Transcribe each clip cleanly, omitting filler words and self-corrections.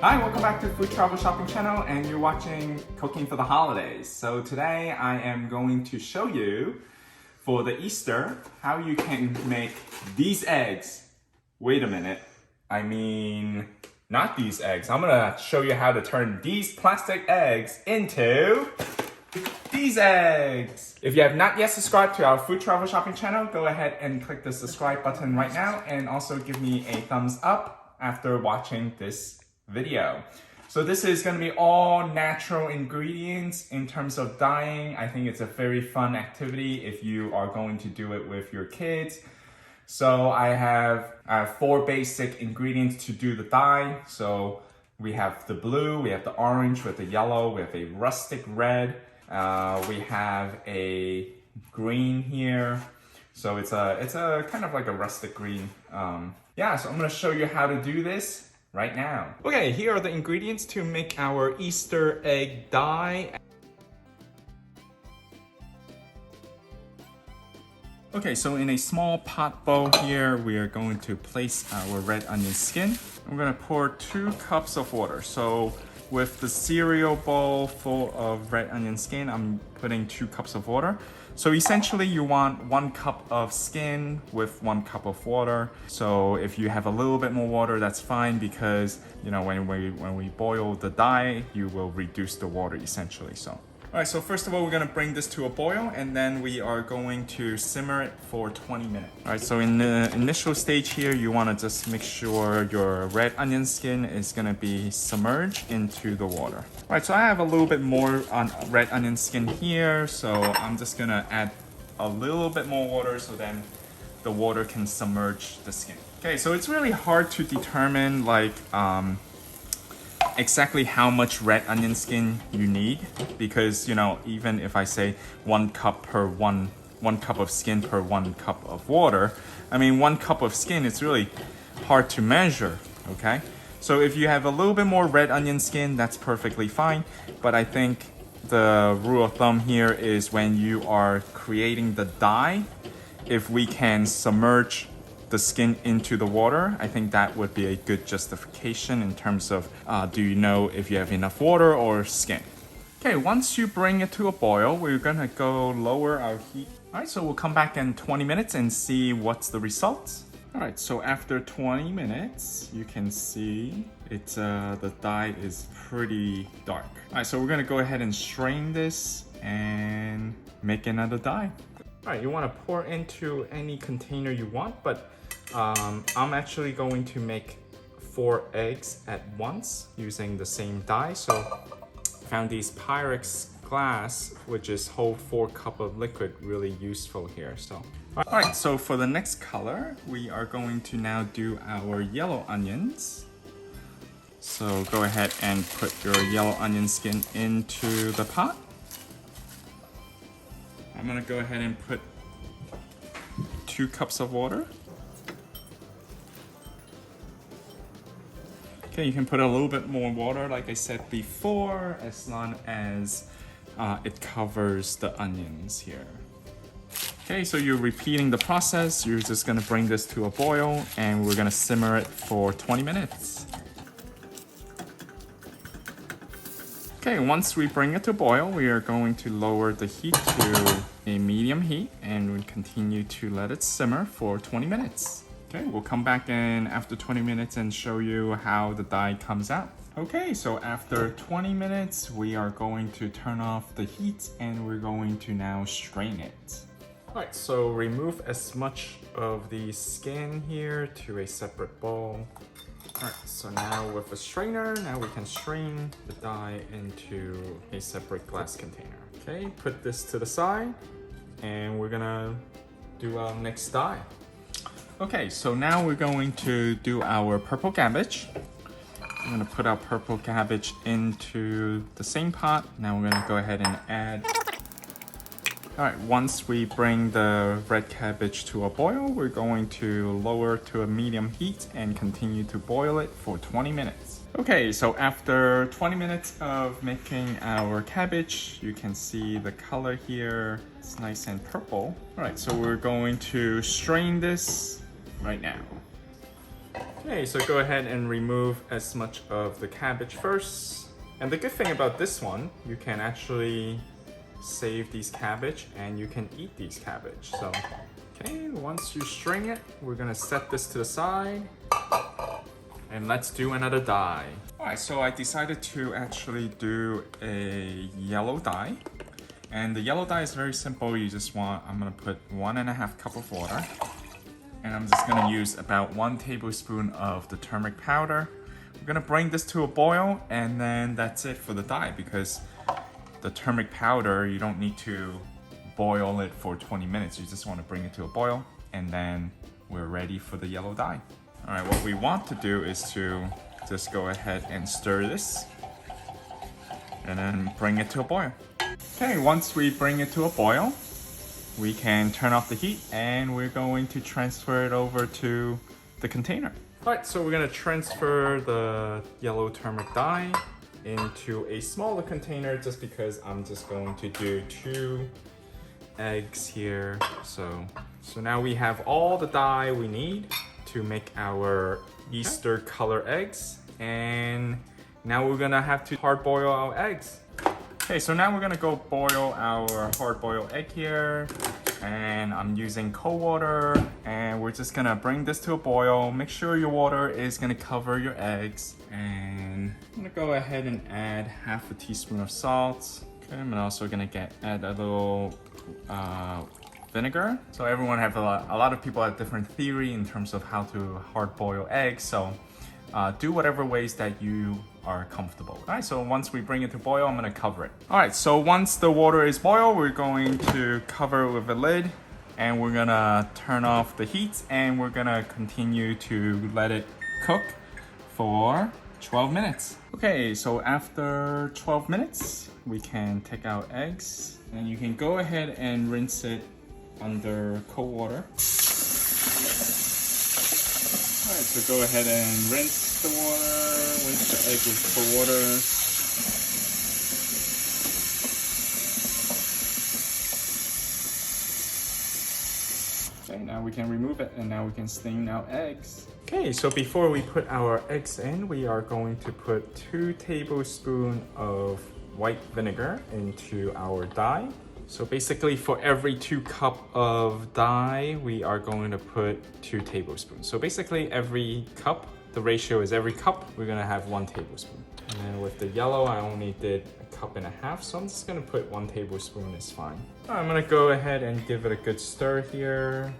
Hi, welcome back to Food Travel Shopping Channel, and you're watching Cooking for the Holidays. So today I am going to show you for the Easter how you can make these eggs. Wait a minute, I mean not these eggs. I'm gonna show you how to turn these plastic eggs into these eggs. If you have not yet subscribed to our Food Travel Shopping Channel, go ahead and click the subscribe button right now, and also give me a thumbs up after watching this video. So this is going to be all natural ingredients in terms of dyeing. I think it's a very fun activity if you are going to do it with your kids. So I have 4 basic ingredients to do the dye. So we have the blue, we have the orange, we have the yellow, we have a rustic red, we have a green here. So it's a kind of like a rustic green. Yeah, so I'm going to show you how to do this right now. Okay, here are the ingredients to make our Easter egg dye. Okay, so in a small pot bowl here, we are going to place our red onion skin. I'm gonna pour 2 cups of water. So with the cereal bowl full of red onion skin, I'm putting 2 cups of water. So essentially you want 1 cup of skin with 1 cup of water. So if you have a little bit more water, that's fine, because you know when we boil the dye, you will reduce the water essentially. So all right, so first of all, we're gonna bring this to a boil, and then we are going to simmer it for 20 minutes. All right, so in the initial stage here, you wanna just make sure your red onion skin is gonna be submerged into the water. All right, so I have a little bit more on red onion skin here, so I'm just gonna add a little bit more water so then the water can submerge the skin. Okay, so it's really hard to determine like, exactly how much red onion skin you need, because you know, even if I say 1 cup per one cup of skin per 1 cup of water, I mean 1 cup of skin, it's really hard to measure. Okay, so if you have a little bit more red onion skin, that's perfectly fine, but I think the rule of thumb here is when you are creating the dye, if we can submerge the skin into the water, I think that would be a good justification in terms of do you know if you have enough water or skin. Okay, once you bring it to a boil, we're gonna go lower our heat. All right, so we'll come back in 20 minutes and see what's the results. All right, so after 20 minutes, you can see it's the dye is pretty dark. All right, so we're gonna go ahead and strain this and make another dye. All right, you want to pour into any container you want, but I'm actually going to make 4 eggs at once using the same dye. So I found these Pyrex glass, which is hold 4 cups of liquid, really useful here. So all right, so for the next color, we are going to now do our yellow onions. So go ahead and put your yellow onion skin into the pot. I'm gonna go ahead and put 2 cups of water. Okay, you can put a little bit more water, like I said before, as long as it covers the onions here. Okay, so you're repeating the process. You're just gonna bring this to a boil, and we're gonna simmer it for 20 minutes. Okay, once we bring it to boil, we are going to lower the heat to a medium heat, and we continue to let it simmer for 20 minutes. Okay, we'll come back in after 20 minutes and show you how the dye comes out. Okay, so after 20 minutes, we are going to turn off the heat, and we're going to now strain it. All right, so remove as much of the skin here to a separate bowl. All right, so now with a strainer, now we can strain the dye into a separate glass container. Okay, put this to the side, and we're gonna do our next dye. Okay, so now we're going to do our purple cabbage. I'm gonna put our purple cabbage into the same pot. Now we're gonna go ahead and add. All right, once we bring the red cabbage to a boil, we're going to lower to a medium heat and continue to boil it for 20 minutes. Okay, so after 20 minutes of making our cabbage, you can see the color here. It's nice and purple. All right, so we're going to strain this right now. Okay, so go ahead and remove as much of the cabbage first. And the good thing about this one, you can actually save these cabbage and you can eat these cabbage. So, okay, once you string it, we're gonna set this to the side. And let's do another dye. Alright, so I decided to actually do a yellow dye. And the yellow dye is very simple. I'm gonna put 1.5 cup of water. And I'm just gonna use about 1 tablespoon of the turmeric powder. We're gonna bring this to a boil, and then that's it for the dye, because the turmeric powder, you don't need to boil it for 20 minutes. You just wanna bring it to a boil, and then we're ready for the yellow dye. All right, what we want to do is to just go ahead and stir this, and then bring it to a boil. Okay, once we bring it to a boil, we can turn off the heat and we're going to transfer it over to the container. All right, so we're gonna transfer the yellow turmeric dye into a smaller container just because I'm just going to do 2 eggs here. So now we have all the dye we need to make our Easter color eggs. And now we're gonna have to hard boil our eggs. Okay, so now we're gonna go boil our hard-boiled egg here, and I'm using cold water, and we're just gonna bring this to a boil. Make sure your water is gonna cover your eggs, and I'm gonna go ahead and add 1/2 teaspoon of salt. Okay, I'm also gonna add a little vinegar. So everyone have a lot of people have different theory in terms of how to hard-boil eggs. So do whatever ways that you are comfortable. All right, so once we bring it to boil, I'm gonna cover it. All right, so once the water is boiled, we're going to cover it with a lid, and we're gonna turn off the heat, and we're gonna continue to let it cook for 12 minutes. Okay, so after 12 minutes, we can take out eggs, and you can go ahead and rinse it under cold water. Alright, so go ahead and rinse the egg with cold water. Okay, now we can remove it, and now we can steam our eggs. Okay, so before we put our eggs in, we are going to put 2 tablespoons of white vinegar into our dye. So basically for every 2 cups of dye, we are going to put 2 tablespoons. So basically every cup, the ratio is every cup, we're gonna have 1 tablespoon. And then with the yellow, I only did 1.5 cups, so I'm just gonna put 1 tablespoon is fine. All right, I'm gonna go ahead and give it a good stir here.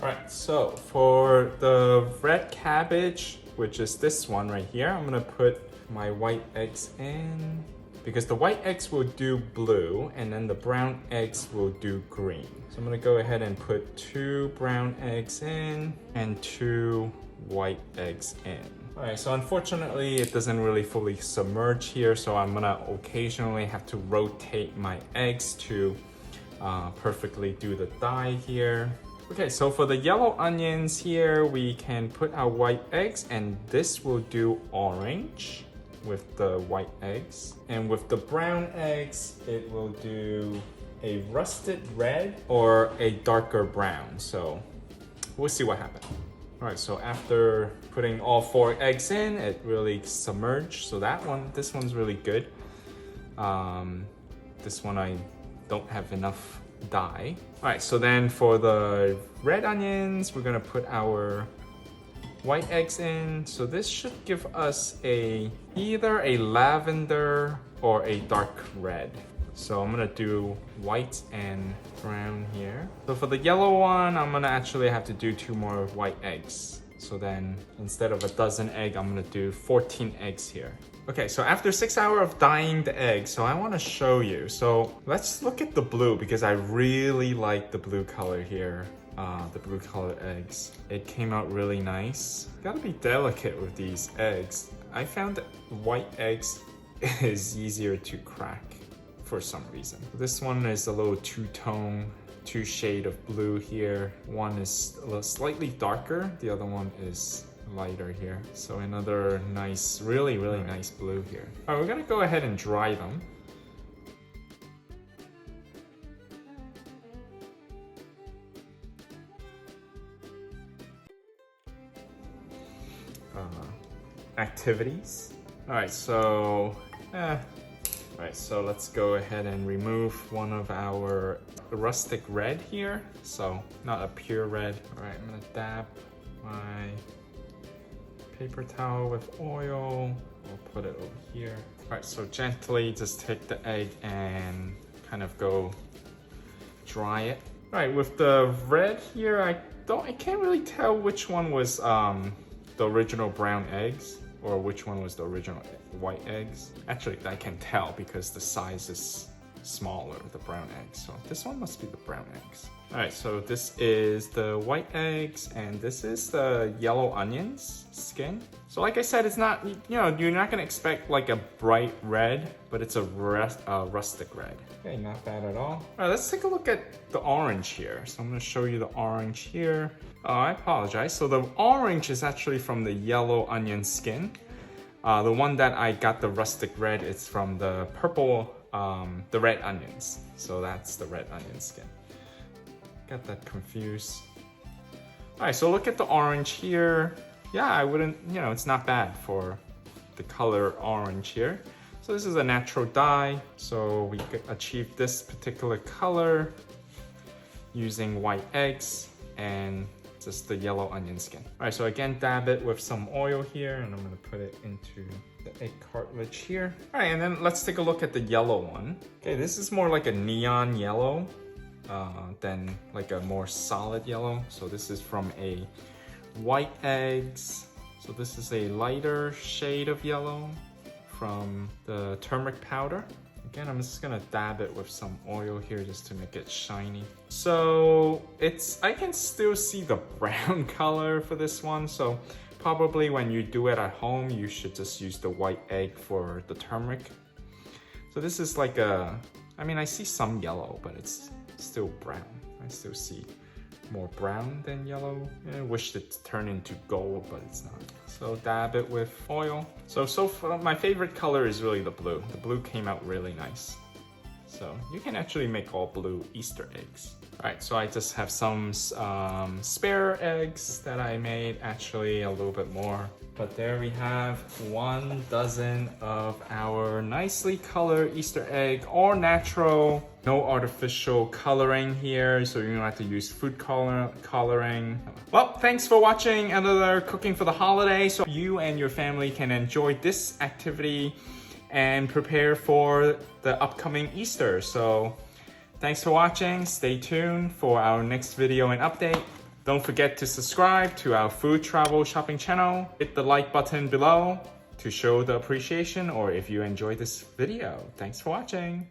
All right, so for the red cabbage, which is this one right here, I'm gonna put my white eggs in, because the white eggs will do blue and then the brown eggs will do green. So I'm gonna go ahead and put 2 brown eggs in and 2 white eggs in. All right, so unfortunately it doesn't really fully submerge here, so I'm gonna occasionally have to rotate my eggs to perfectly do the dye here. Okay, so for the yellow onions here, we can put our white eggs, and this will do orange with the white eggs. And with the brown eggs, it will do a rusted red or a darker brown. So we'll see what happens. All right, so after putting all 4 eggs in, it really submerged. So this one's really good. This one I don't have enough dye. All right, so then for the red onions, we're gonna put our white eggs in. So this should give us either a lavender or a dark red. So I'm gonna do white and brown here. So for the yellow one, I'm gonna actually have to do 2 more white eggs. So then instead of a dozen eggs, I'm gonna do 14 eggs here. Okay, so after 6 hours of dyeing the eggs, so I wanna show you. So let's look at the blue, because I really like the blue color here. The blue colored eggs. It came out really nice. Gotta be delicate with these eggs. I found that white eggs is easier to crack for some reason. This one is a little 2-tone, 2 shade of blue here. One is a little slightly darker, the other one is lighter here. So another nice, really nice blue here. All right, we're gonna go ahead and dry them. activities. All right, so Alright, so let's go ahead and remove one of our rustic red here. So, not a pure red. Alright, I'm gonna dab my paper towel with oil. We'll put it over here. Alright, so gently just take the egg and kind of go dry it. Alright, with the red here, I can't really tell which one was the original brown eggs or which one was the original white eggs. Actually, I can tell because the size is smaller, the brown eggs. So this one must be the brown eggs. All right, so this is the white eggs and this is the yellow onions skin. So like I said, it's not, you're not gonna expect like a bright red, but it's a rustic red. Okay, not bad at all. All right, let's take a look at the orange here. So I'm gonna show you the orange here. Oh, I apologize. So the orange is actually from the yellow onion skin. The one that I got the rustic red, it's from the purple, the red onions. So that's the red onion skin. Got that confused. All right, so look at the orange here. Yeah, I wouldn't, it's not bad for the color orange here. So this is a natural dye. So we could achieve this particular color using white eggs and just the yellow onion skin. All right, so again, dab it with some oil here and I'm gonna put it into the egg cartilage here. All right, and then let's take a look at the yellow one. Okay, this is more like a neon yellow than like a more solid yellow. So this is from a white eggs. So this is a lighter shade of yellow from the turmeric powder. Again, I'm just gonna dab it with some oil here just to make it shiny. So I can still see the brown color for this one. So probably when you do it at home, you should just use the white egg for the turmeric. So this is like I see some yellow, but it's still brown. I still see more brown than yellow. I wish it turned into gold, but it's not. So dab it with oil. So far, my favorite color is really the blue. The blue came out really nice. So you can actually make all blue Easter eggs. All right, so I just have some spare eggs that I made, actually a little bit more. But there we have 1 dozen of our nicely colored Easter egg, all natural, no artificial coloring here, so you don't have to use food coloring. Well, thanks for watching another Cooking for the Holiday, so you and your family can enjoy this activity and prepare for the upcoming Easter. So thanks for watching. Stay tuned for our next video and update. Don't forget to subscribe to our food travel shopping channel. Hit the like button below to show the appreciation or if you enjoyed this video. Thanks for watching.